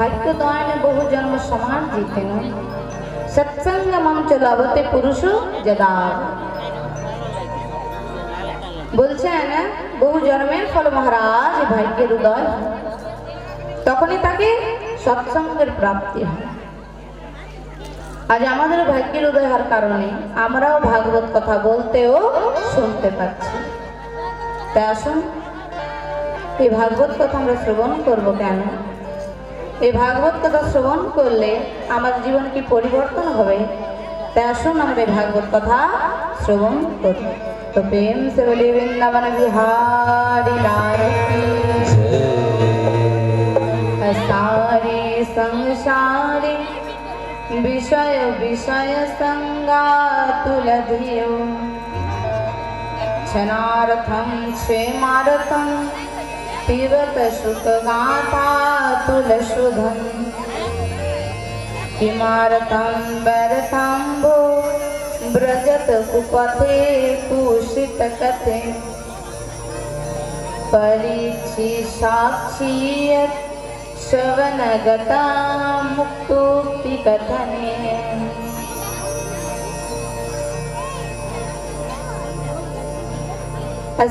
भाग्य द्वारा बहु जन्म समान जीते न सत्संग मम च लभते पुरुष जदा বলছেন বহু জন্মের ফল মহারাজ ভাগ্যের উদয় তখনই তাকে সৎসঙ্গের প্রাপ্তি হয়। আজ আমাদের ভাগ্যের উদয় হওয়ার কারণে আমরাও ভাগবত কথা বলতেও শুনতে পাচ্ছি। তাই আসুন এই ভাগবত কথা আমরা শ্রবণ করব কেন? এই ভাগবত কথা শ্রবণ করলে আমাদের জীবনে কি পরিবর্তন হবে? তাই আসুন আমরা এই ভাগবত কথা শ্রবণ করব। तो प्रेम से बोले वृंदावन बिहारी लाल की सारे संसारे विषय विषय संगातुलधियो क्षणार्थं क्षेमार्थं पिबत सुखगाथा तुलशुधं किमार्थं व्यर्थं भो ब्रजत कुपथे कुशित कथे परीक्षि साक्षी श्रवणगता मुक्तोक्ति कथने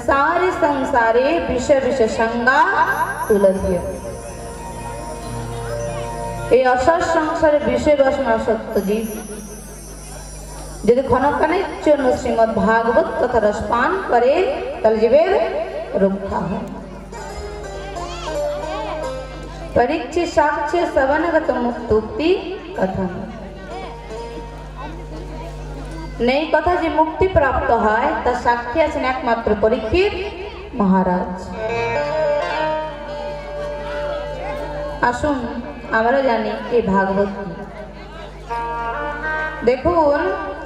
सारे संसारे विषय विषय संगा तुलधिय এই অসার সংসারে বিষয় বাসনা সত্য জীব যদি ক্ষণকালের জন্য শ্রীমদ ভাগবত কথা রস পান করে তাহলে জীবের রক্ষা হয়। পরীক্ষি সাক্ষ্য শ্রবণগত মুক্তি কথা নেই কথা যে মুক্তি প্রাপ্ত হয় তার সাক্ষী আছেন একমাত্র পরীক্ষিত মহারাজ। আসুন আমরা জানি এই ভাগবত দেখুন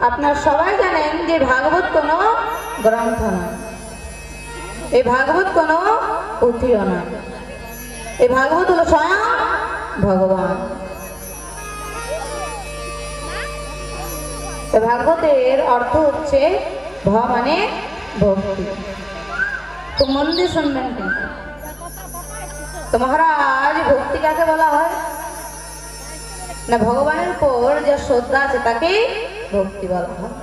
আপনারা সবাই জানেন যে ভাগবত কোনো গ্রন্থ না, এই ভাগবত কোনো পুঁথিও না, এই ভাগবত হলো স্বয়ং ভগবান। এই ভাগবতের অর্থ হচ্ছে ভ মানে ভক্তি। তো মন দিয়ে শুনবেন কিন্তু। তো মহারাজ ভক্তি কাকে বলা হয় না? ভগবানের উপর যে শ্রদ্ধা আছে তাকে ভক্তি বলা হয়।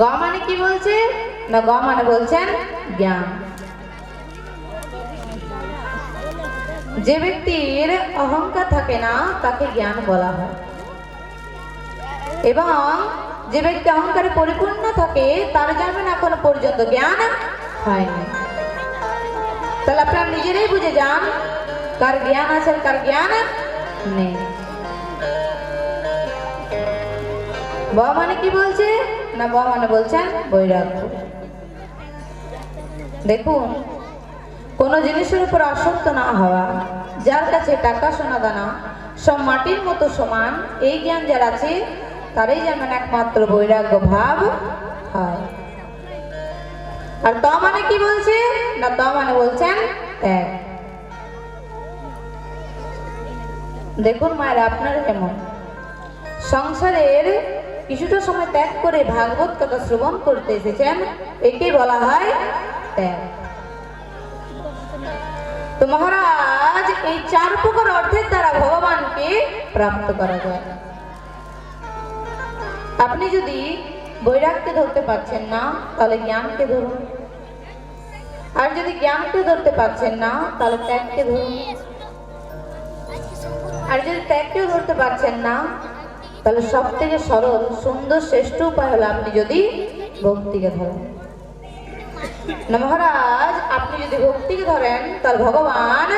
গ মানে কি বলছে না? গ মানে বলছেন জ্ঞান। যে ব্যক্তির অহংকার থাকে না তাকে জ্ঞান বলা হয়, এবং যে ব্যক্তি অহংকারে পরিপূর্ণ থাকে তার জানবেন এখনো পর্যন্ত জ্ঞান হয়নি। তাহলে আপনারা নিজেরাই বুঝে যান কার জ্ঞান আছে কার জ্ঞান নেই। ব মানে কি বলছে না? ব মানে বলছেন বৈরাগ্য। দেখুন কোন জিনিসের উপর আসক্ত না হওয়া, যার কাছে টাকা সোনা দানা সব মাটির মতো সমান, এই জ্ঞান যার আছে তারই যেমন একমাত্র বৈরাগ্য ভাব হয়। আর ত মানে কি বলছে না? ত মানে বলছেন ত্যাগ। দেখুন মায়েরা আপনারা কেমন সংসারের কিছুটা সময় ত্যাগ করে ভাগবত কথা শ্রবণ করতে এসেছেন, একে বলা হয় ত্যাগ। তো মহারাজ এই চার প্রকার অর্থের দ্বারা ভগবানকে প্রাপ্ত করা যায়। আপনি যদি বৈরাগ্যকে ধরতে পারছেন না তাহলে জ্ঞানকে ধরুন, আর যদি জ্ঞানকে ধরতে পারছেন না তাহলে ত্যাগকে ধরুন, আর যদি ত্যাগকেও ধরতে পারছেন না তাহলে সব থেকে সরল সুন্দর শ্রেষ্ঠ উপায় হলো আপনি যদি ভক্তিকে ধরেন না। মহারাজ আপনি যদি ভক্তিকে ধরেন তাহলে ভগবান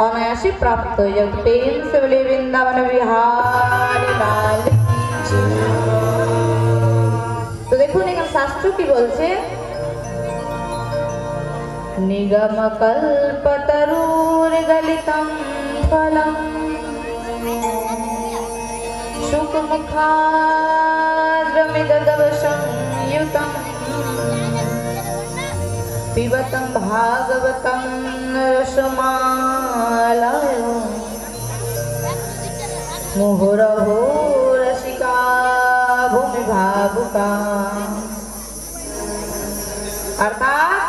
অনায়াসে প্রাপ্ত হয়ে যাবে। প্রেম সে বলে বৃন্দাবন বিহারি লাল। তো দেখুন এখানে শাস্ত্র কি বলছে? নিগম কল্পতরুর গলিতম ফলম শুকমুখাদ্রমিদদব সংযুতম পিবতম ভাগবতম রসমালয় মুহুরহো রসিকা ভূমি ভাবুকা। অর্থাৎ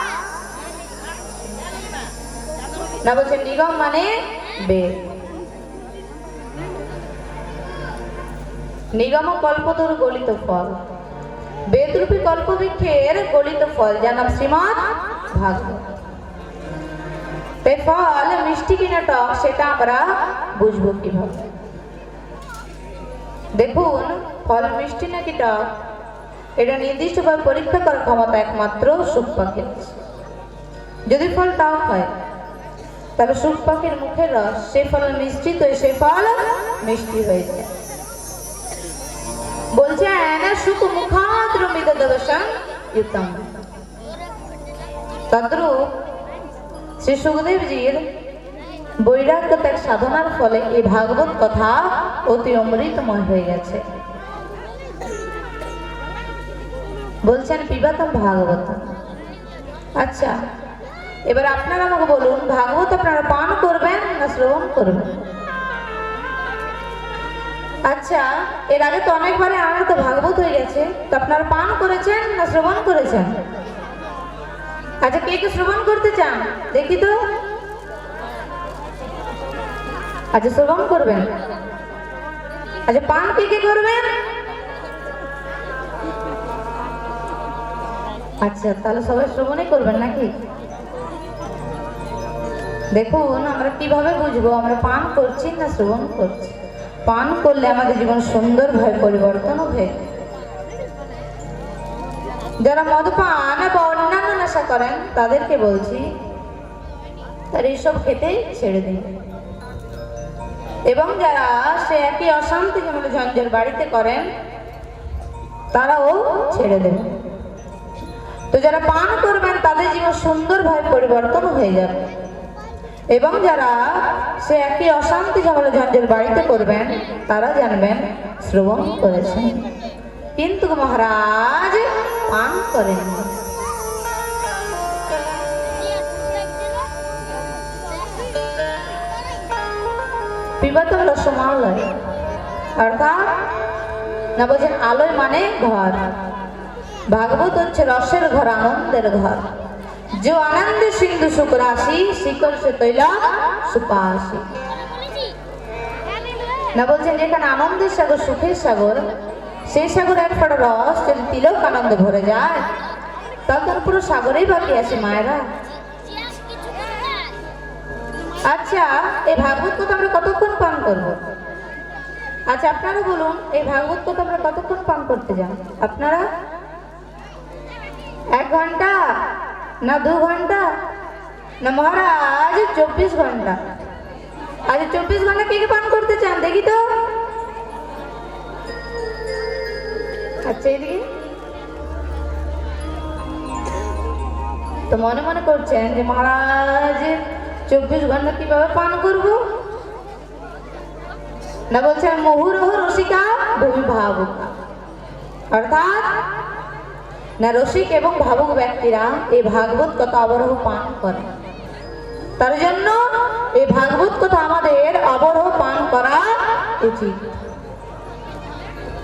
না বলছেন নিগম মানে বেদ। নিগম কল্পতরু গলিত ফল, বেদরূপী কল্পবৃক্ষের গলিত ফল যার নাম শ্রীমদ্ ভাগবত। ফল মিষ্টি কিনা টক সেটা আমরা বুঝবো কিভাবে? দেখুন, ফল মিষ্টি নাকি টক এটা নির্দিষ্টভাবে পরীক্ষা করার ক্ষমতা একমাত্র শুক পাখির। যদি ফল টক হয় তাহলে শুক পাখির মুখের রস সেই ফল মিষ্টি, তো সেই ফল মিষ্টি হয়ে যায়। বলছেন শুক মুখাদ্রমিত দবসং ইউতম। তদ্রূপ শ্রী সুখদেবজির বৈরাগ্য ত্যাগ সাধনার ফলে এই ভাগবত কথা অতি অমৃতময় হয়ে গেছে। বলছেন পিবাতম ভাগবত। আচ্ছা, এবার আপনারা আমাকে বলুন, ভাগবত আপনারা পান করবেন না শ্রবণ করবেন? আচ্ছা, এর আগে তো অনেকবারে আমার তো ভাগবত হয়ে গেছে, তো আপনারা পান করেছেন না শ্রবণ করেছেন? আচ্ছা, কে কে শ্রবণ করতে চান দেখি তো? আচ্ছা, শ্রবণ করবেন। আচ্ছা, পান কে কে করবেন? আচ্ছা, তাহলে সবাই শ্রবণই করবেন নাকি? দেখুন, আমরা কিভাবে বুঝবো আমরা পান করছি না শ্রবণ করছি? পান করলে আমাদের জীবন সুন্দরভাবে পরিবর্তন হবে। যারা মদপান বা অন্যান্য নেশা করেন তাদেরকে বলছি তারা এইসব খেতেই ছেড়ে দিন। এবং যারা সে একই অশান্তি যেমন ঝঞ্ঝার বাড়িতে করেন তারাও ছেড়ে দেবেন। তো যারা পান করবেন তাদের জীবন সুন্দরভাবে পরিবর্তন হয়ে যাবে। এবং যারা সে একই অশান্তি ঝামেলা ঝঞ্ঝার বাড়িতে করবেন তারা জানবেন শ্রবণ করেছেন, কিন্তু মহারাজ পান করেন। পিবাতম রসমালয় অর্থাৎ না বলছেন আলয় মানে ঘর। ভাগবত হচ্ছে রসের ঘর, আনন্দের ঘর। যে আনন্দ সিন্ধু সুখ রাশি শিকর সে তৈলা সুপাশি। না বলছেন যেখানে আনন্দের সাগর, সুখের সাগর, সেই সাগরে এক ফোঁটা রস যদি তিলক আনন্দে ভরে যায় তখন পুরো সাগরেই বাকি আছে মায়েরা। আচ্ছা, এই ভাগবত কথা আমরা কতক্ষণ পান করবো? আচ্ছা, আপনারা বলুন, এই ভাগবত কথা আমরা কতক্ষণ পান করতে যান? আপনারা 1 ঘন্টা না 2 ঘন্টা না মহারাজ 24 ঘন্টা? আজ 24 ঘন্টা কে কে পান করতে চান দেখি তো? আচ্ছা, এদিকে তো মনে মনে করছেন যে মহারাজ 24 ঘন্টা কিভাবে পান করব? না বলছেন মুহুরহ রসিকা ভূমি ভাবুকা, অর্থাৎ না রসিক এবং ভাবুক ব্যক্তিরা এই ভাগবত কথা অবরহ পান করে। তার জন্য এই ভাগবত কথা আমাদের অবরহ পান করা উচিত।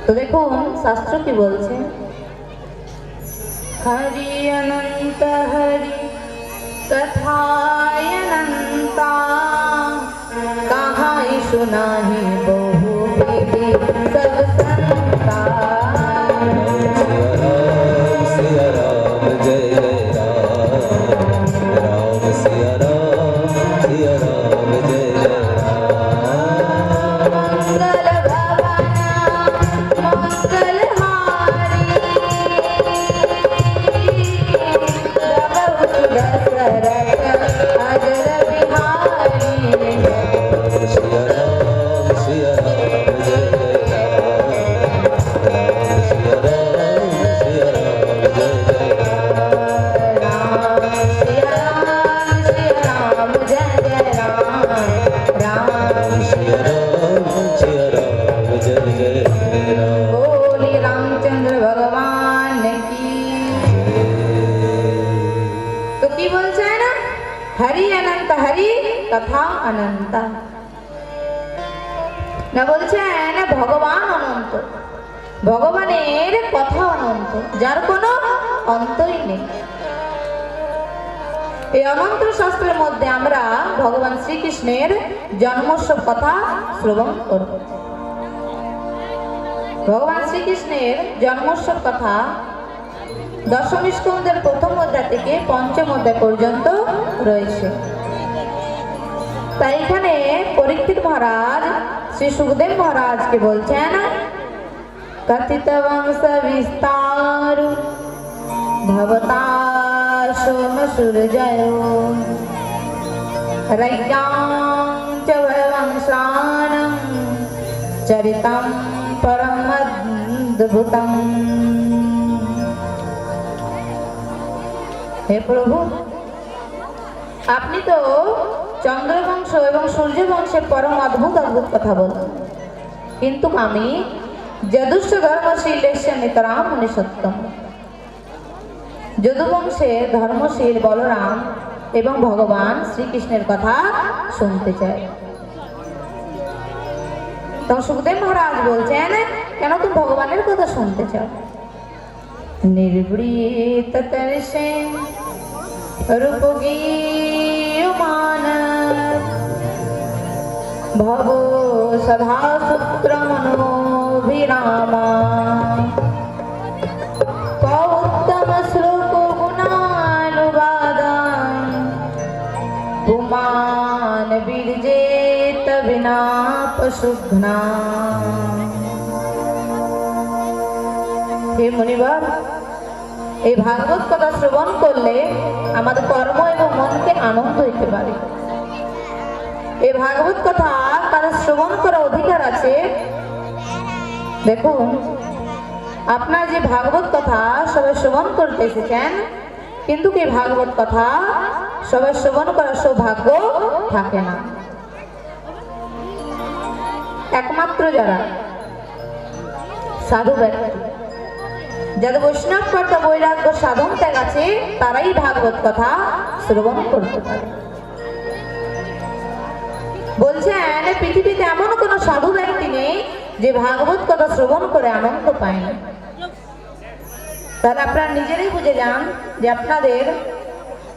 তো দেখুন শাস্ত্র কি বলছে, হরি অনন্ত হরি कथाय अनंता कहाई सुनाही बहु विधि सब संता। सिया राम जय जय राम, राम सिया राम जय जय राम। मंगल भवन मंगल हारी कथा अनंत। ना বলছেন ভগবান অনন্ত, ভগবানের কথা অনন্ত, যার কোনো অন্তই নেই। এই অনন্ত শাস্ত্রের মধ্যে আমরা ভগবান শ্রীকৃষ্ণের জন্মোৎসব কথা শ্রবণ করব। ভগবান শ্রীকৃষ্ণের জন্মোৎসব কথা দশম স্কন্ধের প্রথম অধ্যায় থেকে পঞ্চম অধ্যায় পর্যন্ত রয়েছে। তাই এখানে পরীক্ষিত মহারাজ শ্রী সুখদেব মহারাজকে বলছেন, কথিত বংশ বিস্তার ভবতা সোম সূর্যয় রজ্ঞাং চ বংশানং চরিতম পরম অদ্ভুতম। হে প্রভু, আপনি তো চন্দ্রবংশ এবং সূর্য বংশের পরম অদ্ভুত অদ্ভুত কথা বলেন, কিন্তু আমি যদুষ্য ধর্মশীলেশ্য নিতরাম মুনি সত্যম, যদুবংশের ধর্মশীল বলরাম এবং ভগবান শ্রীকৃষ্ণের কথা শুনতে চাই। তখন সুখদেব মহারাজ বলছেন, কেন তুমি ভগবানের কথা শুনতে চাও? নির্বৃত তর্ষে রূপগীয়মান ভব সদা সূত্র মনোভিরামা কৌত্তম শ্লোক গুণানুবাদান পুমান বীর্যেত বিনা পশুঘ্না। হে মুনিবর, এই ভাগবত কথা শ্রবণ করলে আমাদের কর্ম এবং মনকে আনন্দ হইতে পারে। এই ভাগবত কথা তাদের শ্রবণ করার অধিকার আছে। দেখুন, আপনার যে ভাগবত কথা সবাই শ্রবণ করতে এসেছেন, কিন্তু এই ভাগবত কথা সবাই শ্রবণ করার সৌভাগ্য থাকে না। একমাত্র যারা সাধু ব্যক্তি, যাদের বৈষ্ণব কর্তা বৈরাগ্য সাধন ত্যাগ আছে, তারাই ভাগবত কথা শ্রবণ করতে পারে। বলছেন, পৃথিবীতে এমন কোন সাধু ব্যক্তি নেই যে ভাগবত কথা শ্রবণ করে আনন্দ পায় না। তাহলে আপনারা নিজেরাই বুঝে যান যে আপনাদের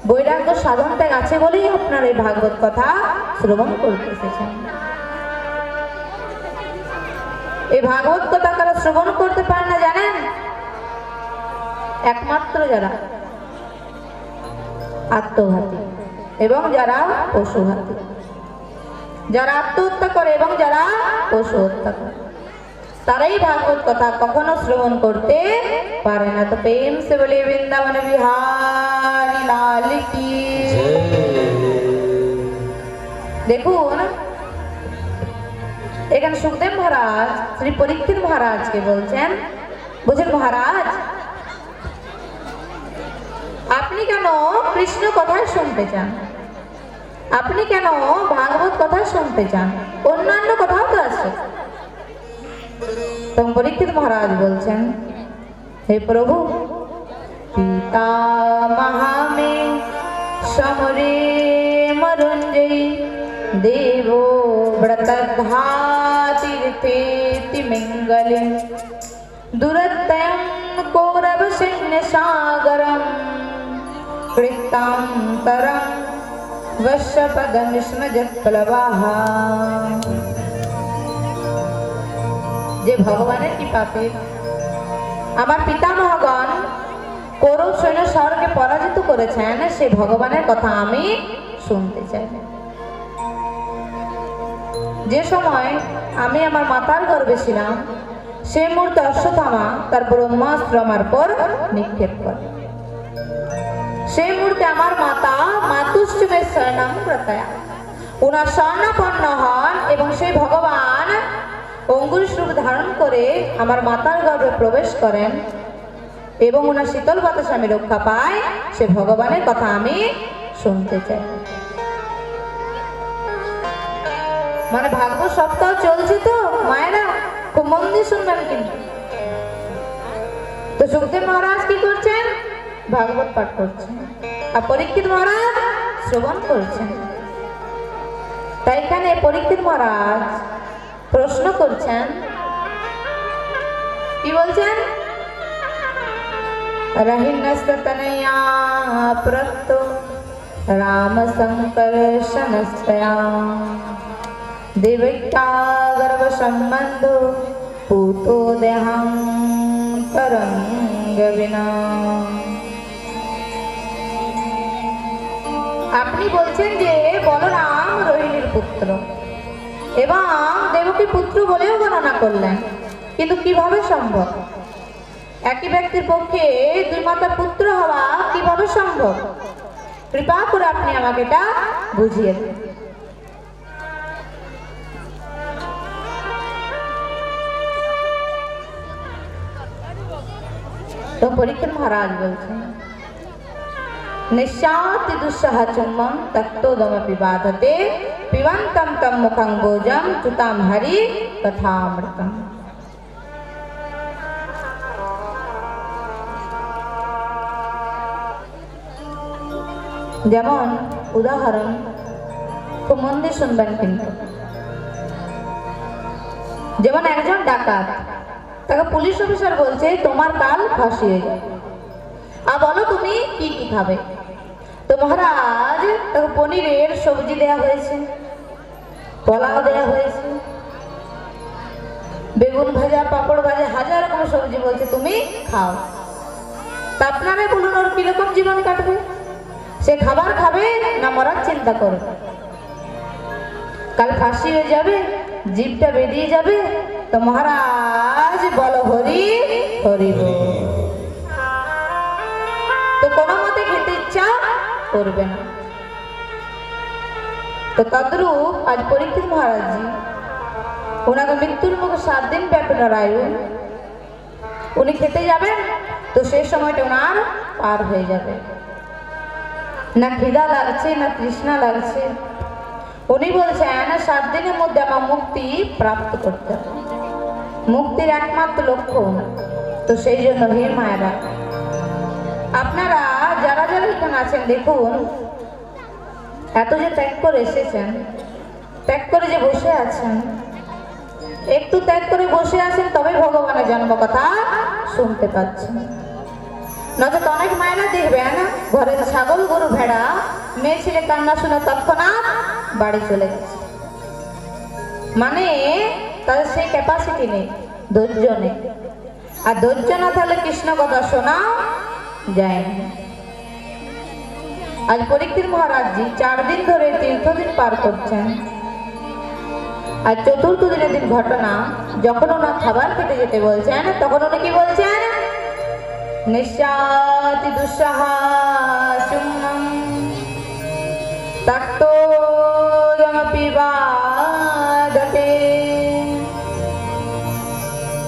বৈরাগ্য সাধন ত্যাগ আছে বলেই আপনারা এই ভাগবত কথা শ্রবণ করতে এসেছেন। এই ভাগবত কথা কারা শ্রবণ করতে পারে না জানেন? একমাত্র যারা আত্মঘাতী এবং যারা পশুঘাতী, যারা আত্মহত্যা করে এবং যারা পশু হত্যা করে, তারাই ভাগবত কথা কখনো শ্রবণ করতে পারে না। তো প্রেম সে বলে বৃন্দাবন বিহারী লাল কি। দেখুন, এখানে সুখদেব মহারাজ শ্রী পরীক্ষিত মহারাজকে বলছেন, বুঝলেন মহারাজ, আপনি কেন কৃষ্ণ কথা শুনতে চান? আপনি কেন ভাগবত কথা শুনতে চান? অন্যান্য কথাও তো আছে। তখন পরীক্ষিত মহারাজ বলছেন, হে প্রভু, পিতা মহামে সমরে মরঞ্জয়ী দেব ব্রতধাতীর্থেতি মঙ্গলে দুরত্যং কৌরব সৈন্য সাগরম কৃতান্তরম বশ্যপদমিস্মজৎপ্লবাহ। যে ভগবানের কৃপাতে আমার পিতামহগণ কৌরব সৈন্য শহরকে পরাজিত করেছেন, সে ভগবানের কথা আমি শুনতে চাই। যে সময় আমি আমার মাতার গর্ভে ছিলাম, সেই মুহূর্তে অশ্বত্থামা তার ব্রহ্মাস্ত্র আমার পর নিক্ষেপ করে। সেই মুহূর্তে আমার মাতা মাতুশ্চমে শরণাম প্রত্যয়া, উনার স্বর্ণাপন্ন হন এবং সেই ভগবান অঙ্গুরীশ রূপ ধারণ করে আমার মাতার গর্ভে প্রবেশ করেন এবং উনার শীতল বাতাসে আমি রক্ষা পাই। সে ভগবানের কথা আমি শুনতে চাই। মানে ভাগবত সপ্তাহ চলছে তো মায়েরা, খুব মন দিয়ে শুনবেন কিন্তু। তো সুখদেব মহারাজ কি করছেন? ভাগবত পাঠ করছেন, আর পরীক্ষিত মহারাজ শ্রবণ করছেন। তাই এখানে পরীক্ষিত মহারাজ প্রশ্ন করছেন, কি বলছেন? রহিনস্ততনয়া প্রত্তো राम संकर्षणस्तया देवक्या गर्भ संबंधो पूतो देहांतरंग विना। আপনি বলছেন যে বলরাম রোহিণীর পুত্র এবং দেবকী পুত্র বলেও গণনা করলেন, কিন্তু কিভাবে সম্ভব? একই ব্যক্তির পক্ষে দুই মাতার পুত্র হওয়া কিভাবে সম্ভব? কৃপা করে আপনি আমাকে এটা বুঝিয়ে দিন। तो परीक्षित महाराज बोलते निश्चाति दुस्सह चुम्बं तत्तोदमपि बाधते पिबन्तं तं मुखं भोजं चुतां हरि कथामृतम्। যেমন উদাহরণ খুব মন দিয়ে শুনবেন, কিন্তু যেমন একজন ডাকাত, তাকে পুলিশ অফিসার বলছে তোমার কাল ফাঁসি হয়ে যাবে, আর বলো তুমি কি কি খাবে। তো মহারাজ তাকে পনিরের সবজি দেয়া হয়েছে, পোলাও দেয়া হয়েছে, বেগুন ভাজা, পাপড় ভাজা, হাজার রকম সবজি বলছে তুমি খাও। তা আপনারা বলুন ওর কিরকম জীবন কাটবে? সে খাবার খাবে না মরার চিন্তা করবে? কাল ফাঁসি হয়ে যাবে, জীবটা বেরিয়ে যাবে। তো মহারাজ বলো হরি হরি বল। তো কোনো মতে খেতে ইচ্ছা করবে না। তো তদ্রূপ আজ পরীক্ষিত মহারাজজি, ওনাকে মৃত্যুর মুখে 7 দিন ব্যাপী আয়ু, উনি খেতে যাবেন, তো সেই সময়টা ওনার পার হয়ে যাবে, না খিদা লাগছে না তৃষ্ণা লাগছে। উনি বলছেন 7 দিনের মধ্যে আমার মুক্তি প্রাপ্ত করতে হবে, মুক্তির একমাত্র লক্ষ্য। তো সেই জন্য হে মায়েরা, আপনারা যারা যারা এখানে আছেন দেখুন, এত যে ত্যাগ করে এসেছেন, ত্যাগ করে যে বসে আছেন, একটু ত্যাগ করে বসে আছেন তবে ভগবানের জন্মকথা শুনতে পাচ্ছেন। নয়তো অনেক মায়েরা দেখবেন ঘরের ছাগল গরু ভেড়া মেয়ে ছেলে কান্না শুনে তৎক্ষণাৎ বাড়ি চলে গেছে, মানে তাদের সেই ক্যাপাসিটি নেই, ধৈর্য নেই। আর ধৈর্য না থাকলে কৃষ্ণ কথা শোনা যায় না। আজ পরীক্ষিত মহারাজজি 4 দিন ধরে তীর্থদিন পার করছেন। আর চতুর্থ দিনের দিন ঘটনা, যখন ওনার খাবার খেতে যেতে বলছেন, তখন উনি কি বলছেন? নিশ্চাতি দুঃসাহ চুম্বং তত্তোদমপি বাধতে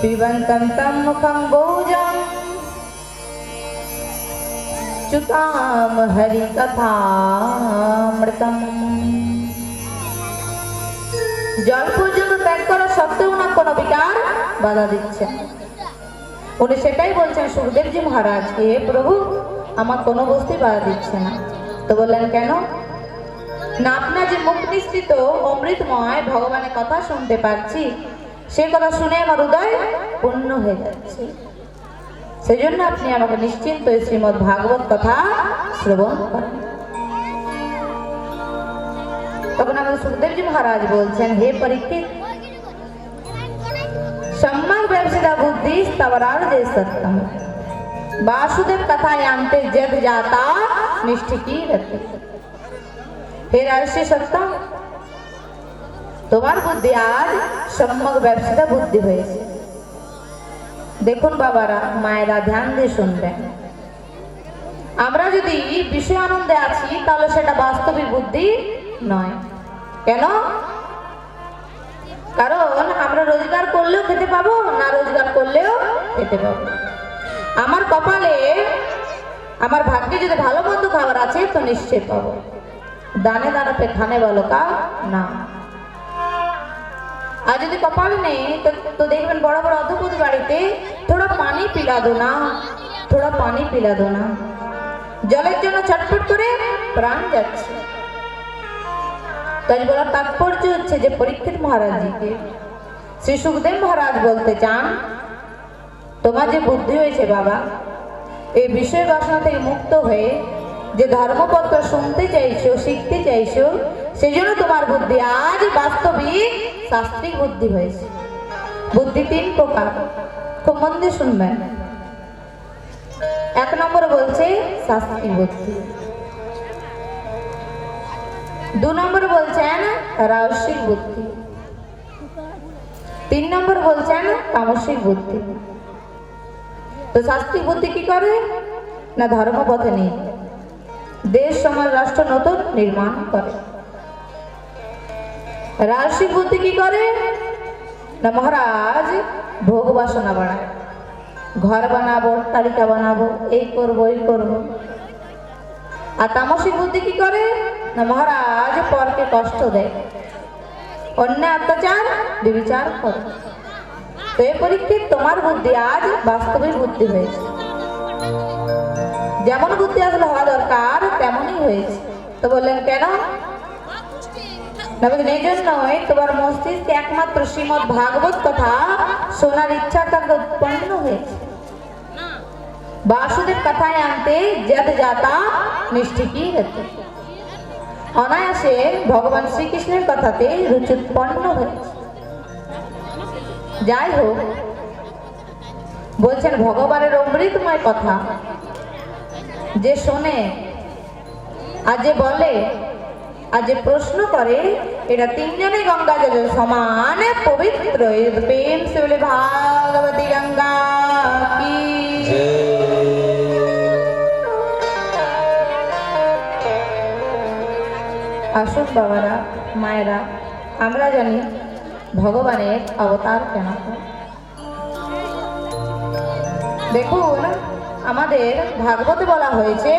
পিবন্तं तं মুখং ভোজং চুতাম হরি কথামৃতম। জল পর্যন্ত ত্যাগ করা সত্ত্বেও না কোনো বিকার বাধা দিচ্ছে। উনি সেটাই বলছেন সুখদেবজি মহারাজকে, হে প্রভু আমার কোনো বস্তুই বাধা দিচ্ছে না। তো বললেন কেন? না আপনার যে মুখ নিঃসৃত অমৃতময় ভগবানের কথা শুনতে পাচ্ছি, সে কথা শুনে আমার হৃদয় পূর্ণ হয়ে যাচ্ছে। সেই জন্য আপনি আমাকে নিশ্চিন্ত শ্রীমদ্ ভাগবত কথা শ্রবণ করেন। তখন আমাদের সুখদেবজি মহারাজ বলছেন, হে পরীক্ষিত, सम्यक व्यवसिता बुद्धि स्तवरार्जे सत्यम वासुदेव कथा यांते जग जाता निष्ठिकी रहते। हे राजर्षि सत्यम, তোমার বুদ্ধি আজ সম্যক ব্যবসিতা বুদ্ধি হয়েছে। দেখুন বাবারা, মায়েরা ধ্যান দিয়ে শুনবেন, আমরা যদি বিষয় আনন্দে আছি তাহলে সেটা বাস্তবিক বুদ্ধি নয়। কেন? কারণ আমরা রোজগার করলেও খেতে পাবো, না রোজগার করলেও খেতে পাবো। আমার কপালে, আমার ভাগ্যে যদি ভালো মন্দ খাবার আছে তো নিশ্চয় পাবো। দানে দানা पे खाने वालों का না। আর যদি কপাল নেই তো দেখবেন বড় বড় অধপতি বাড়িতে थोड़ा पानी पिला दो ना, थोड़ा पानी पिला दो ना, জলের জন্য ছটফট করে প্রাণ যাচ্ছে। তাই বলার তাৎপর্য হচ্ছে যে পরীক্ষিত মহারাজজিকে শ্রী সুখদেব মহারাজ বলতে চান, তোমার যে বুদ্ধি হয়েছে বাবা, এই বিষয় বাসনা থেকে মুক্ত হয়ে যে ধর্মপত্র শুনতে চাইছো, শিখতে চাইছো, সেই জন্য তোমার বুদ্ধি আজ বাস্তবিক শাস্ত্রিক বুদ্ধি হয়েছে। বুদ্ধি তিন প্রকার, খুব মন দিয়ে শুনবেন। এক নম্বরে বলছে শাস্ত্রিক বুদ্ধি, দু নম্বরে বলছেন রাজসিক বুদ্ধি, তিন নম্বর বলছেন তামসিক বুদ্ধি। তো শাস্ত্রিক বুদ্ধি কি করে না ধর্মপথে নেই, দেশ সমাজ রাষ্ট্র নতুন নির্মাণ করে। রাজসিক বুদ্ধি কি করে না মহারাজ ভোগ বাসনা বাড়ায়, ঘর বানাবো, তালিকা বানাবো, এই করবো এই করবো। আর তামসিক বুদ্ধি কি করে না মহারাজ পরকে কষ্ট দেয়, অন্যায় অত্যাচার বিবিচার করে। তো এই পরীক্ষিত তোমার বুদ্ধি আজ বাস্তবিক বুদ্ধি হয়েছে। যেমন বুদ্ধি আসলে হওয়া দরকার তেমনই হয়েছে। তো বললেন কেন না বলছেন এই জন্যই তোমার মস্তিষ্কে একমাত্র শ্রীমদ ভাগবত কথা শোনার ইচ্ছাটা উৎপন্ন হয়েছে। वासुदेव कथाएं आनते जद जाता निष्ठिकी रहते, অনায়াসে ভগবান শ্রীকৃষ্ণের কথাতে রুচি উৎপন্ন হয়েছে। যাই হোক, বলছেন ভগবানের অমৃতময় কথা যে শোনে আর যে বলে আর যে প্রশ্ন করে, এরা তিনজনে গঙ্গা জলের সমান পবিত্র। প্রেম সে বলে ভাগবতী গঙ্গা কি। আসুন বাবারা মায়েরা, আমরা জানি ভগবানের অবতার কেন। দেখুন আমাদের ভাগবতে বলা হয়েছে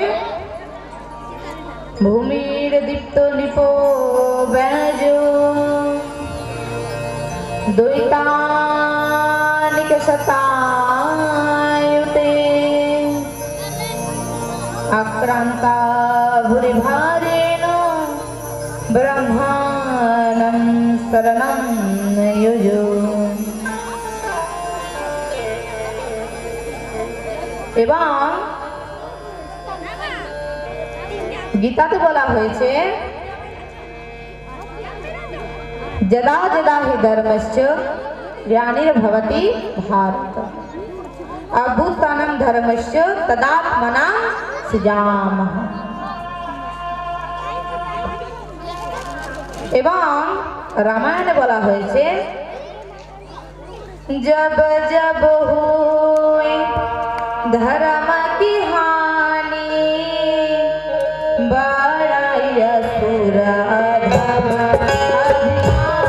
ভূমির দীপ্ত নিপ ব্যাজ দৈতানিক শতায়ুতে আক্রান্তা ভুরি ভারেণ ব্রহ্মাণং শরণং যুজু। এবং গীতাতে বলা হয়েছে যদা যদা হি ধর্মশ্চ গ্লানির্ভবতি ভারত অভূতানাং ধর্মশ্চ তদাত্মনাং সৃজামহ। এবং রামায়ণে বলা হয়েছে जब जब हुई धर्म की हानि बड़ाई असुर अधम अभिमानी।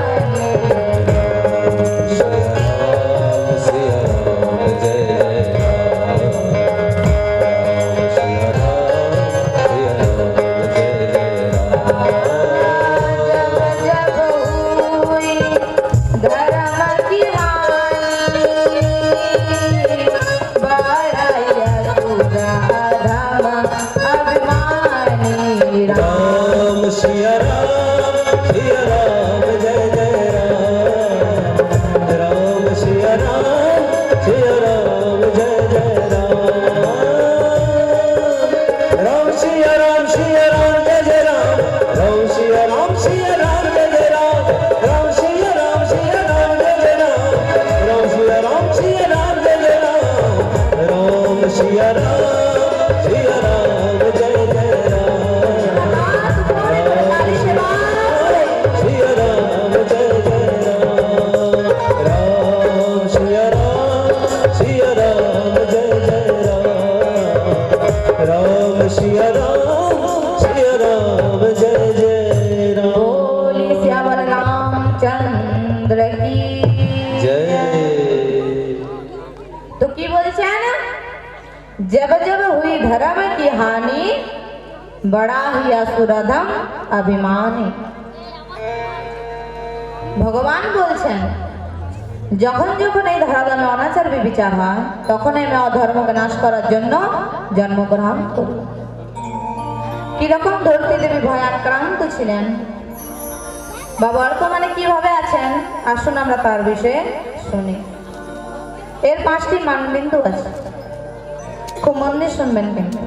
जब जब हुई धर्म की हानि बड़ा ही असुरधम अभिमानी। ভগবান বলছেন যখন যখন এই ধরাধামে অনাচার বিবিচার হয় তখন আমি অধর্মকে নাশ করার জন্য জন্মগ্রহণ করি। কিরকম ধরতী দেবী ভয়াক্রান্ত ছিলেন বা বর্তমানে কিভাবে আছেন, আসুন আমরা তার বিষয়ে শুনি। এর 5টি মানবিন্দু আছে, খুব মন দিয়ে শুনবেন। কিন্তু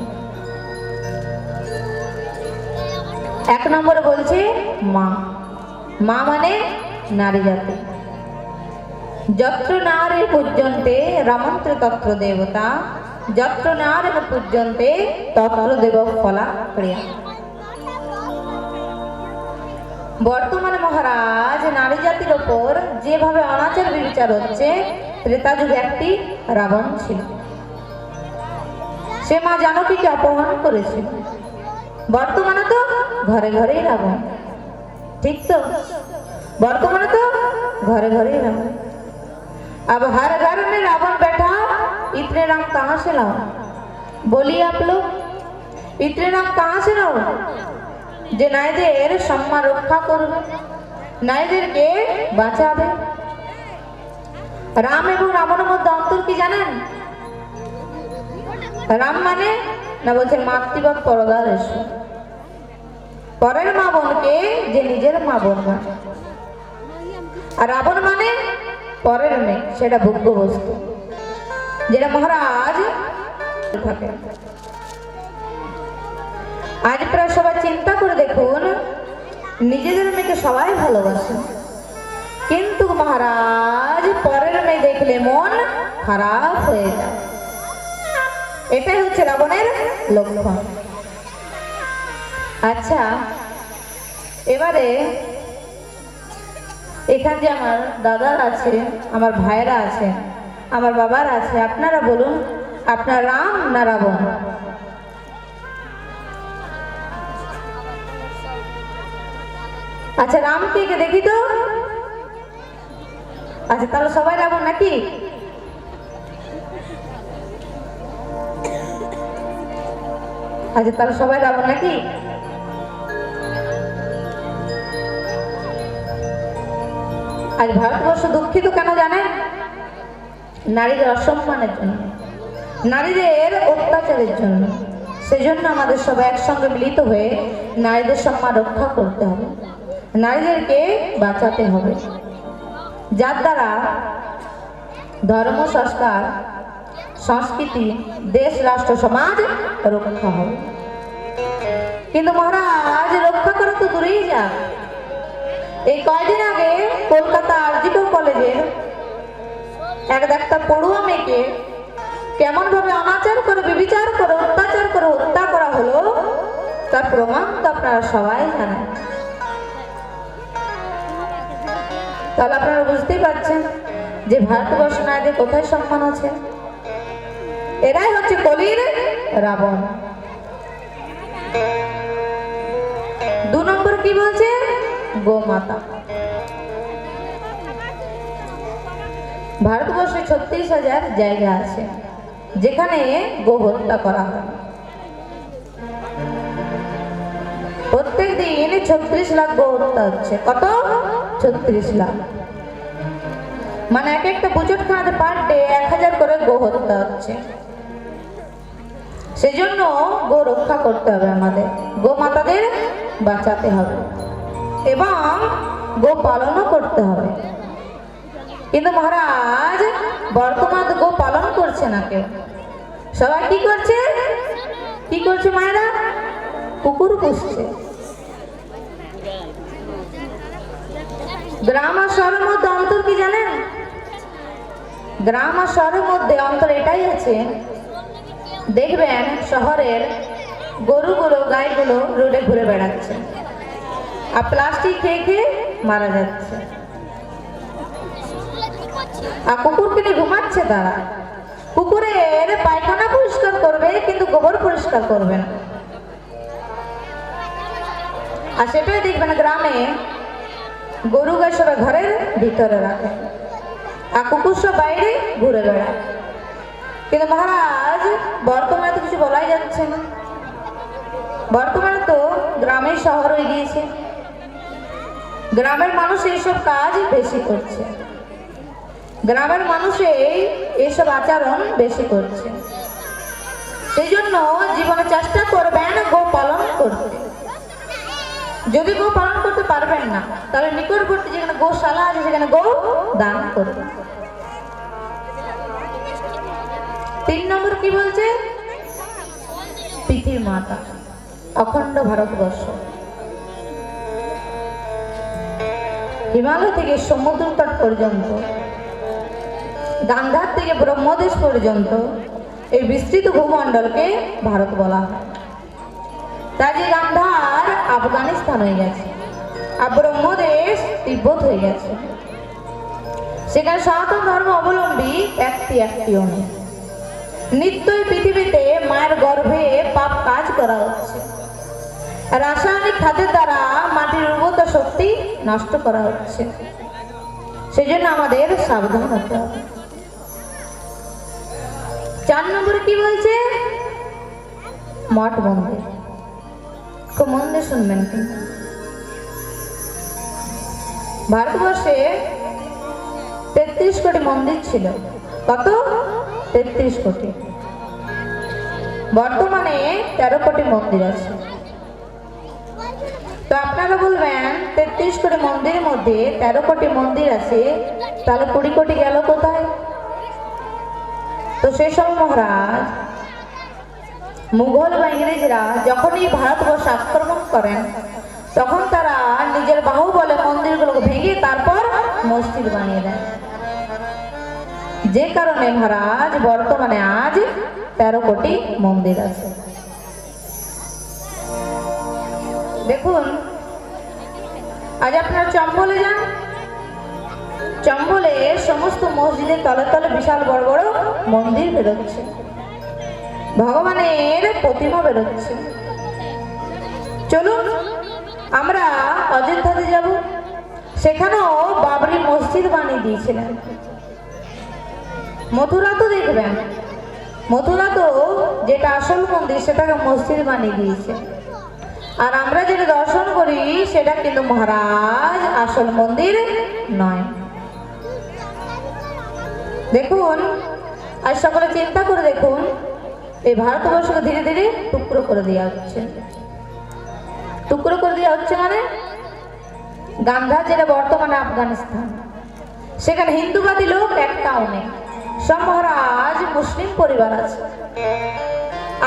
এক নম্বরে বলছে মা। মা মানে নারী জাতি। যত্র নারী পূজ্যন্তে রমন্ত্র তত্র দেবতা, যত্র নারী পূজ্যন্তে তত্র দেব ফলা ক্রিয়া। বর্তমানে মহারাজ নারী জাতির ওপর যেভাবে অনাচার বিবিচার হচ্ছে, ত্রেতা যুগে একটি রাবণ ছিল। সে মা জানকীকে অপহরণ করেছিল। বর্তমানে তো ঘরে ঘরেই রাবণ, ঠিক তো? বর্তমানে তো घरे घरे रावण। अब हर घर में रावण बैठा, इतने राम कहाँ से लाओ? बोलिए आप लोग, इतने राम कहाँ से लाओ যে নারীদের সম্মান রক্ষা করবে, নারীদেরকে বাঁচাবে? রাম এবং রাবণের মধ্যে অন্তর কি জানেন? রাম মানে না বলছেন মাতৃভাব পরদার এসো, পরের মা বোনকে যে নিজের মা বোন মানে। আর রাবণ মানে পরের মেয়ে, সেটা ভোগ্য বস্তু, যেটা মহারাজ থাকে। আজ প্রায় সবাই চিন্তা করে দেখুন, নিজেদের মেয়েকে সবাই ভালোবাসে, কিন্তু মহারাজ পরের মেয়ে দেখলে মন খারাপ হয়ে যায়। এটাই হচ্ছে রাবণের লক্ষণ। আচ্ছা, এবারে এখানে যে আমার দাদার আছে, আমার ভাইরা আছে, আমার বাবার আছে, আপনারা বলুন, আপনার রাম না রাবণ? আচ্ছা, রাম কে দেখি তো। আচ্ছা, তাহলে সবাই রাবণ নাকি? আচ্ছা, তাহলে সবাই রাবণ নাকি? আজ ভারতবর্ষ দুঃখিত কেন জানেন? নারীদের অসম্মানের জন্য, নারীদের অত্যাচারের জন্য। সেজন্য আমাদের সবাই একসঙ্গে মিলিত হয়ে নারীদের সম্মান রক্ষা করতে হবে, নারীদেরকে বাঁচাতে হবে, যার দ্বারা ধর্ম, সংস্কার, সংস্কৃতি, দেশ, রাষ্ট্র, সমাজ রক্ষা হবে। কিন্তু মহারাজ রক্ষা করে তো দূরেই যাক। এই কয়দিন আগে কলকাতা আরজিকর কলেজের এক ডাক্তার পড়ুয়া মেয়েকে কেমন ভাবে অনাচার করে, বিবিচার করে, অত্যাচার করে হত্যা করা হলো, তার প্রমাণ তো আপনারা সবাই জানেন। তাহলে আপনারা বুঝতেই পারছেন যে ভারতবর্ষ নারীদের কোথায় সম্মান আছে। এরাই হচ্ছে কলির রাবণ। 2 নম্বর কি বলছে? গোমাতা। ভারতবর্ষে 36,000 জায়গা আছে যেখানে গো হত্যা করা হয়। প্রত্যেক দিন 36 লাখ গো হত্যা হচ্ছে। কত? 36 লাখ। মানে এক একটা বুচটখানাতে পার ডে 1000 করে গো হত্যা হচ্ছে। সেজন্য গো রক্ষা করতে হবে, আমাদের গো মাতাদের বাঁচাতে হবে এবং গো পালনও করতে হবে। কিন্তু মহারাজ বর্তমান গো পালন করছে না কেউ। সবাই কি করছে? কি করছে মায়েরা? কুকুর পুষছে। গ্রাম আর শহরের মধ্যে অন্তর কি জানেন? গ্রাম আর শহরের মধ্যে অন্তর এটাই আছে, দেখবেন শহরের গরুগুলো, গাইগুলো রোডে ঘুরে বেড়াচ্ছে আর প্লাস্টিক খেয়ে খেয়ে মারা যাচ্ছে, আর কুকুর কিনে ঘুমাচ্ছে তারা। কুকুরের পায়খানা পরিষ্কার করবে কিন্তু গোবর পরিষ্কার করবে না। আর সেটাই দেখবেন গ্রামে গরু গাই সবাই ঘরের ভিতরে রাখে আর কুকুর সব বাইরে ঘুরে বেড়ায়। কিন্তু মহারাজ বর্তমানে তো কিছু বলাই যাচ্ছে না। বর্তমানে তো গ্রামের শহর হয়ে গিয়েছে, গ্রামের মানুষ এইসব কাজ বেশি করছে, গ্রামের মানুষ এইসব আচরণ বেশি করছে। সেই জন্য জীবনে চেষ্টা করবেন গো পালন করতে। যদি গো পালন করতে পারবেন না, তাহলে নিকটবর্তী যেখানে গোশালা আছে সেখানে গো দান করবেন। 3 নম্বর কি বলছে? পৃথিবী মাতা, অখণ্ড ভারতবর্ষ। হিমালয় থেকে সমুদ্র তট পর্যন্ত, গান্ধার থেকে ব্রহ্মদেশ পর্যন্ত এই বিস্তৃত ভূমণ্ডলকে ভারত বলা হয়। তাই যে গান্ধার আফগানিস্তান হয়ে গেছে, আর ব্রহ্মদেশ তিব্বত হয়ে গেছে। সেখানে সনাতন ধর্ম অবলম্বী একটিও নেই। নিত্যই পৃথিবীতে মায়ের গর্ভে পাপ কাজ করা হচ্ছে, রাসায়নিক খাদ্যের দ্বারা মাটির উর্বরতা শক্তি নষ্ট করা হচ্ছে। সেজন্য আমাদের সাবধান হতে হবে। 4 নম্বরে কি বলছে? মঠ মন্দির। খুব মন দিয়ে শুনবেন কিন্তু। ভারতবর্ষে 33 কোটি মন্দির ছিল। কত? 33 কোটি। বর্তমানে 13 কোটি মন্দির আছে। তো আপনারা বলবেন 33 কোটি মন্দিরের মধ্যে 13 কোটি মন্দির আছে, তাহলে 20 কোটি গেল কোথায়? তো সেই সময় মহারাজ মুঘল বা ইংরেজরা যখন এই ভারতবর্ষ আক্রমণ করেন, তখন তারা নিজের বাহুবলে মন্দিরগুলোকে ভেঙে তারপর মসজিদ বানিয়ে দেন। যে কারণে মহারাজ বর্তমানে আজ 13 কোটি মন্দির আছে। দেখুন, আজ আপনারা চম্বলে যান, চম্বলে সমস্ত মসজিদের তলে তলে বিশাল বড় বড় মন্দির বেরোচ্ছে, ভগবানের প্রতিমা বেরোচ্ছে। চলুন আমরা অযোধ্যাতে যাব, সেখানেও বাবরি মসজিদ বানিয়ে দিয়েছিলেন। মথুরা তো দেখবেন, মথুরা তো যেটা আসল মন্দির সেটাকে মসজিদ বানিয়ে দিয়েছে, আর আমরা যেটা দর্শন করি সেটা কিন্তু মহারাজ আসল মন্দির নয়। দেখুন, আর সকলে চিন্তা করে দেখুন, এই ভারতবর্ষকে ধীরে ধীরে টুকরো করে দেওয়া হচ্ছে। টুকরো করে দেওয়া হচ্ছে মানে গান্ধার যেটা বর্তমানে আফগানিস্তান, সেখানে হিন্দুবাদী লোক একটাও নেই, সব মহারাজ মুসলিম পরিবার আছে।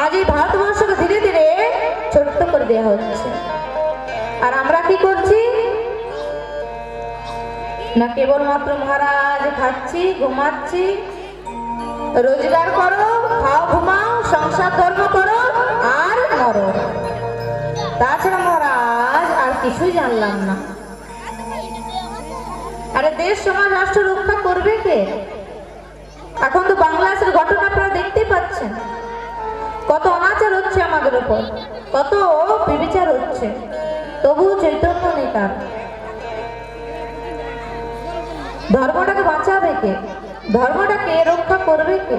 আজ এই ভারতবর্ষকে ধীরে ধীরে ছোট্ট করে দেওয়া হচ্ছে। আর আমরা কি করছি? না কেবলমাত্র মহারাজ খাচ্ছি, ঘুমাচ্ছি, রোজগার করো, খাও, ঘুমাও, সংসার ধর্ম করো আর মরো। তাছাড়া মহারাজ আর কিছুই জানলাম না। আরে দেশ সমাজ রাষ্ট্র রক্ষা করবে কে? এখন তো বাংলাদেশের ঘটনা আপনারা দেখতেই পাচ্ছেন, কত অনাচার হচ্ছে আমাদের উপর, কত বিবিচার হচ্ছে, তবু চৈতন্য নেই তার। ধর্মটাকে বাঁচাবে কে? ধর্মটাকে রক্ষা করবে কে?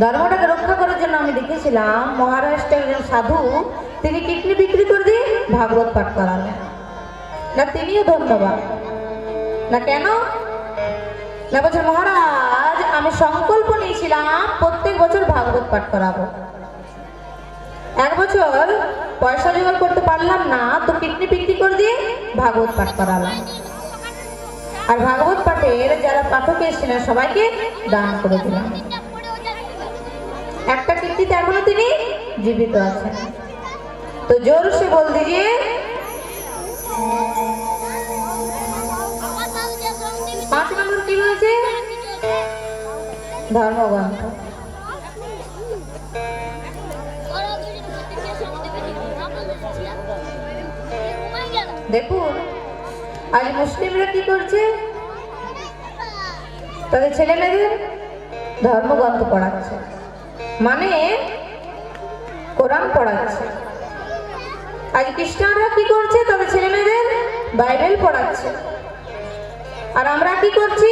ধর্মটাকে রক্ষা করার জন্য আমি দেখেছিলাম মহারাষ্ট্রের একজন সাধু, তিনি কিডনি বিক্রি করে দিয়ে ভাগবত পাঠ করালেন। না তিনিও ধন্যবাদ না, কেন না বলছে মহারাজ আমি সংকল্প নিয়েছিলাম প্রত্যেক বছর ভাগবত পাঠ করাবো। 1 বছর পয়সা জোগাড় করতে পারলাম না, তো কিডনি বিক্রি করে দিয়ে ভাগবত পাঠ করালাম। আর ভাগবত পাঠের যারা পাঠক এসেছিলেন সবাইকে দান করে দিলাম। একটা কিডনিতে এখনো তিনি জীবিত আছেন। তো জোর সে বল দিজিয়ে 5 নম্বর কি বলছে? ধর্মগ্রন্থ। দেখুন আজ মুসলিমরা কি করছে? তাদের ছেলে মেয়েদের ধর্মগ্রন্থ পড়াচ্ছে, মানে কোরআন পড়াচ্ছে। আজ খ্রিস্টানরা কি করছে? তাদের ছেলে মেয়েদের বাইবেল পড়াচ্ছে। আর আমরা কি করছি?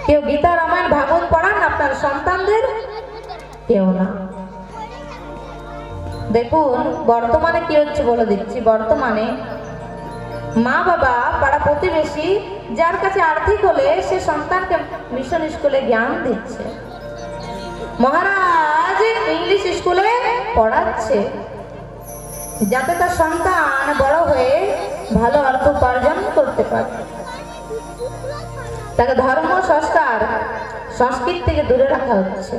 কেউ গীতা, রামায়ণ, ভাগবত পড়ান আপনার সন্তানদের? কেউ না। দেখুন বর্তমানে কি হচ্ছে বলে দিচ্ছি। বর্তমানে মা বাবা, পাড়া প্রতিবেশী যার কাছে আর্থিক হলে সে সন্তানকে মিশন স্কুলে জ্ঞান দিচ্ছে, মহারাজ ইংলিশ স্কুলে পড়াচ্ছে, যাতে তার সন্তান বড় হয়ে ভালো অর্থ উপার্জন করতে পারে। তাকে ধর্ম, সংস্কার, সংস্কৃতি থেকে দূরে রাখা হচ্ছে।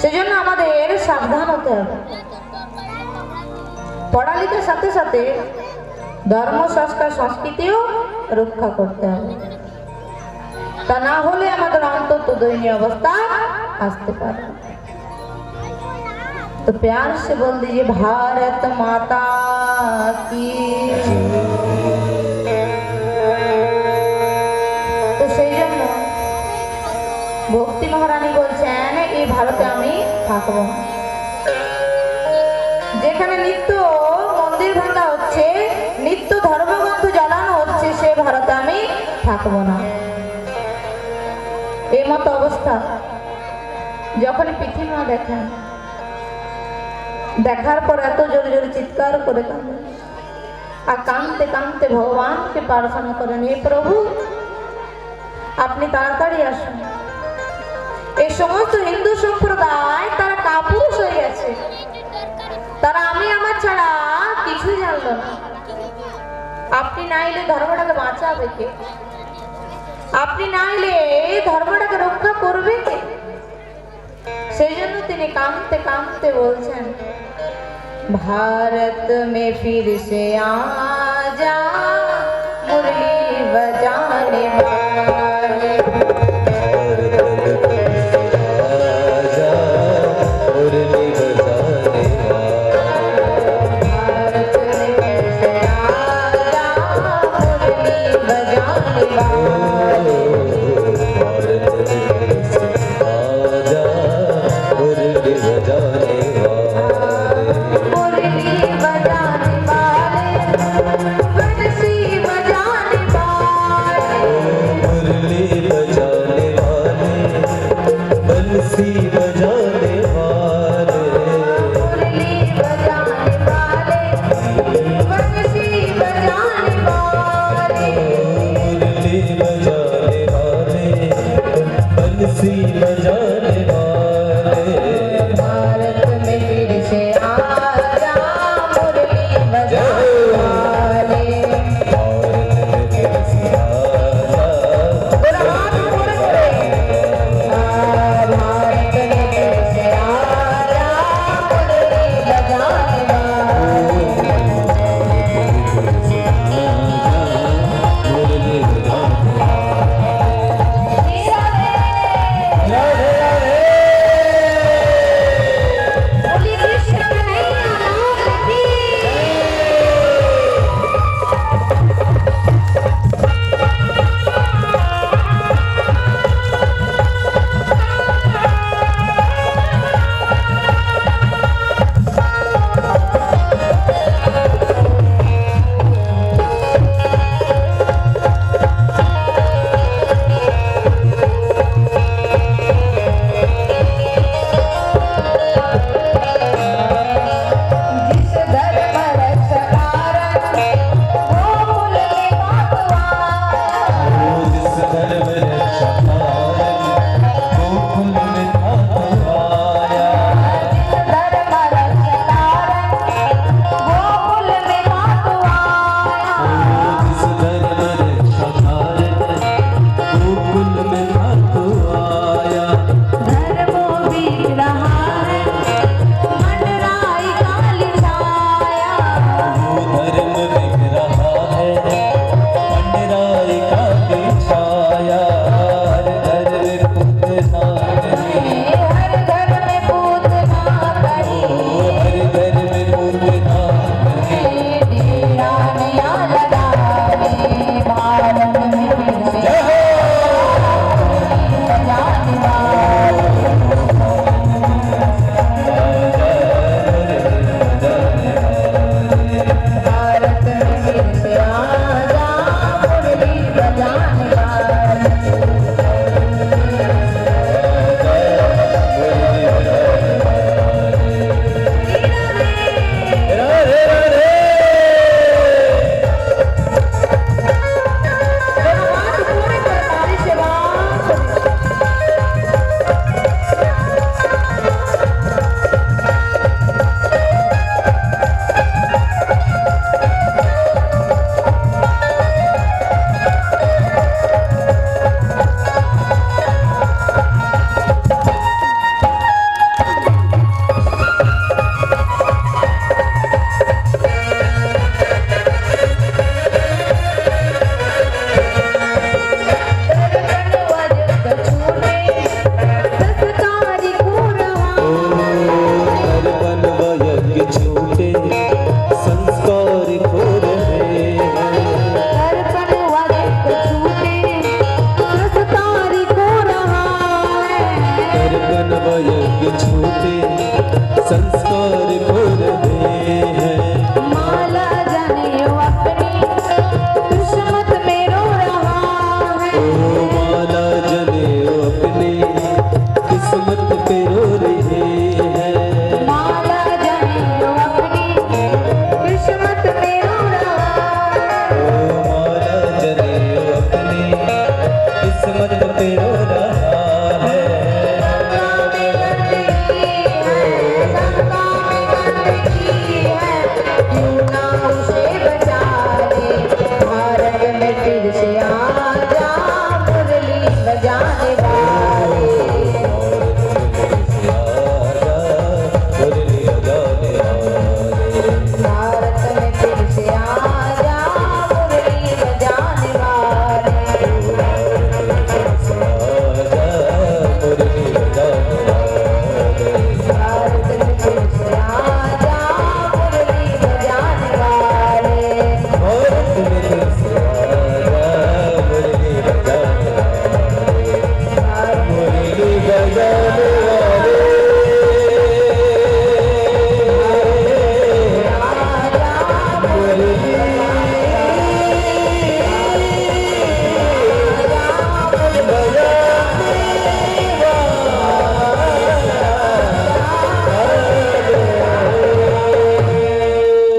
সেজন্য আমাদের সাবধান হতে হবে। পড়ালেখার সাথে সাথে ধর্ম সংস্কার সংস্কৃতিও রক্ষা করতে হবে, তা না হলে আমাদের অন্তত দয়নীয় অবস্থা আসতে পারে। तो प्यार से बोल दीजिए भारत माता की। তো সেই জন্য ভক্তি মহারানী বলছেন এই ভারতে আমি থাকবো না। যেখানে নিত্য মন্দির ভাঙা হচ্ছে, নিত্য ধর্মগ্রন্থ জ্বালানো হচ্ছে, সে ভারতে আমি থাকবো না। এই মতো অবস্থা যখন পৃথিবী দেখেন, দেখার পর এত জোরে জোরে চিৎকার করে কাঁদেন আর কাঁদতে কাঁদতে ভগবানকে প্রার্থনা করেন, হে প্রভু আপনি তাড়াতাড়ি আসুন। এই সমস্ত হিন্দু সম্প্রদায় তারা কাপুরুষ হয়ে গেছে, তারা আমি আমার ছাড়া কিছুই জানলো না। আপনি না এলে ধর্মটাকে বাঁচাবে কে? আপনি না এলে ধর্মটাকে রক্ষা করবে কে? সেই জন্য তিনি কাঁদতে কাঁদতে বলছেন, भारत में फिर से आजा मुरली बजाने वाले। जय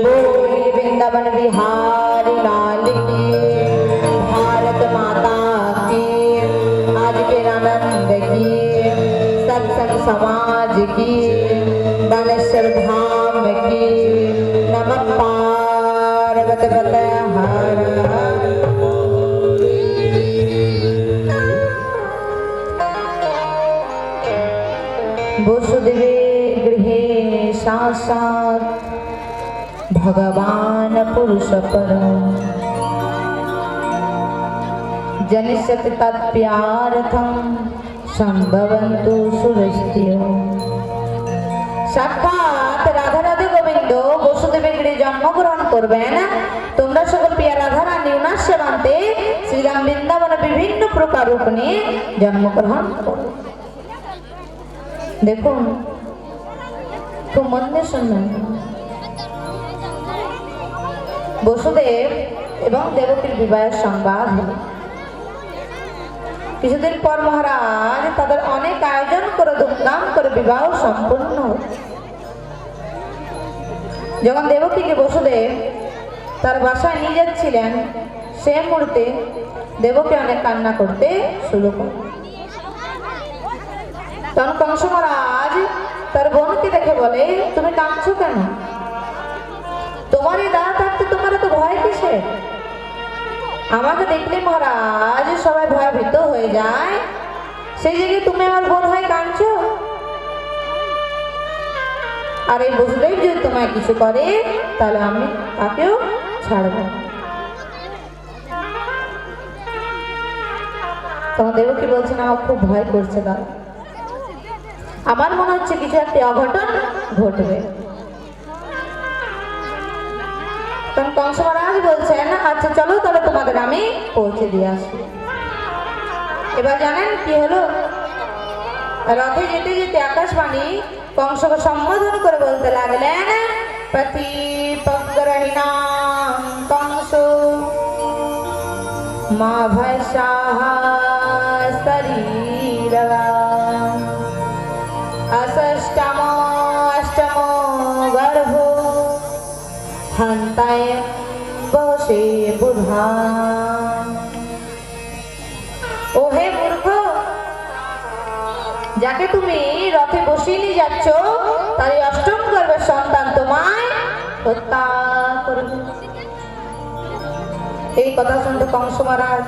बोले वृंदावन बिहारी लाल की, भारत माता की, आज के आनंद की, सत्संग समाज की, बालेश्वर धाम की, नमः पार्वती पते हर हर। वसुदेवे गृहे साक्षात् भगवान पुरुष परम, जनिष्यति तत्प्यार्थं संभवन्तु सुरस्त्यो। সাক্ষাৎ রাধা রাধা গোবিন্দ বসুদেবের গৃহে জন্মগ্রহণ করবেন। তোমরা সকল প্রিয়া রাধা রানী উনার সেবান্তে শ্রীরাম বৃন্দাবনে বিভিন্ন প্রকার রূপ নিয়ে জন্মগ্রহণ করবে। দেখুন, খুব মন দিয়ে শুনবেন। বসুদেব এবং দেবকীর বিবাহের সংবাদ হলো। কিছুদিন পর মহারাজ তাদের অনেক আয়োজন করে ধুমধাম করে বিবাহ সম্পূর্ণ হল। যখন দেবকীকে বসুদেব তার বাসায় নিয়ে যাচ্ছিলেন, সে মুহূর্তে দেবকী অনেক কান্না করতে শুরু করে। তখন কংস মহারাজ তার বোনকে দেখে বলে, তুমি কাঁদছো কেন? তোমার এই দাঁড়া থাকতে তোমার তো ভয় কিসে? আমাকে দেখলে মহারাজ সবাই ভয়ভীত হয়ে যায়, সেই জায়গায় তুমি আমার বোন হয়ে কাঁদছো। আর এই বসুদেব যদি তোমায় কিছু করে তাহলে আমি তাকেও ছাড়ব। তখন দেবকী বলছেন, আমার খুব ভয় করছে দাদা, আমার মনে হচ্ছে কিছু একটা অঘটন ঘটবে। তখন কংস মহারাজ বলছেন, আচ্ছা চলো তাহলে তোমাদের আমি পৌঁছে দিয়ে আসি। এবার জানেন কি হলো? রথে যেতে যেতে আকাশবাণী কংসকে সম্বোধন করে বলতে লাগলেন, পতি পগ্রহিণাম কংস মা ভয় সাহা শরীরবা, অষ্টম গর্ভ হন্তায় বসে বুধা। ও হে মূর্খ, যাকে তুমি রথে বসিয়ে নিয়ে যাচ্ছ তার এই অষ্টম গর্ভের সন্তান তোমায় হত্যা করবে। এই কথা শুনতে কংস মহারাজ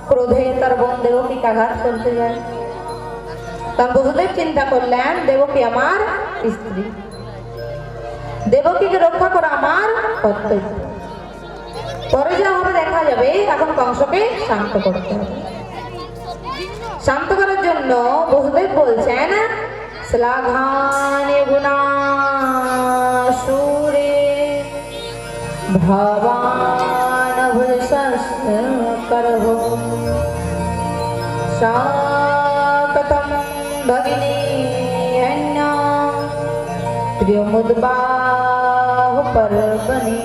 ক্রোধে তার বোন দেবকীকে আঘাত করতে যায়। তখন বসুদেব চিন্তা করলেন, দেবকী আমার স্ত্রী, দেবকীকে রক্ষা করা আমার কর্তব্য। পরে যা হবে দেখা যাবে, এখন কংসকে শান্ত করতে হবে। শান্ত করার জন্য বসুদেব বলছেন, শ্লাঘানে গুণাসুরে ভবান ভূষস্করভো সাকতম ভগিনী প্রিয়মুদ্বাহ পর্বণী।